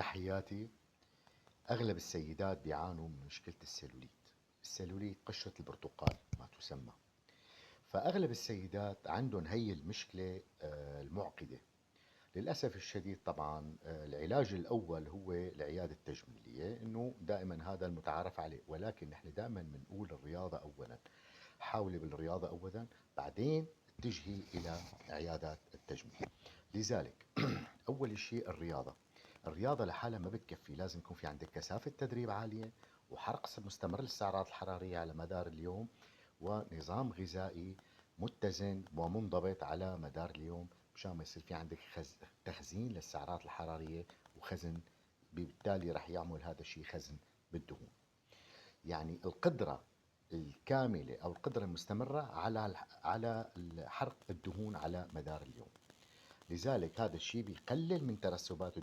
تحياتي. أغلب السيدات بيعانوا من مشكلة السيلوليت. السيلوليت قشرة البرتقال ما تسمى. فأغلب السيدات عندهم هي المشكلة المعقدة. للأسف الشديد طبعا العلاج الأول هو العيادة التجميلية، إنه دائما هذا المتعارف عليه، ولكن نحن دائما بنقول الرياضة أولا. حاولي بالرياضة أولا، بعدين اتجهي إلى عيادات التجميل. لذلك أول شيء الرياضة لحالها ما بتكفي، لازم يكون في عندك كثافة تدريب عالية، وحرق مستمر للسعرات الحرارية على مدار اليوم، ونظام غذائي متزن ومنضبط على مدار اليوم، مشان ما يصير في عندك تخزين للسعرات الحرارية وخزن، بالتالي رح يعمل هذا الشيء خزن بالدهون. يعني القدرة الكاملة أو القدرة المستمرة على حرق الدهون على مدار اليوم. لذلك هذا الشيء بيقلل من ترسبات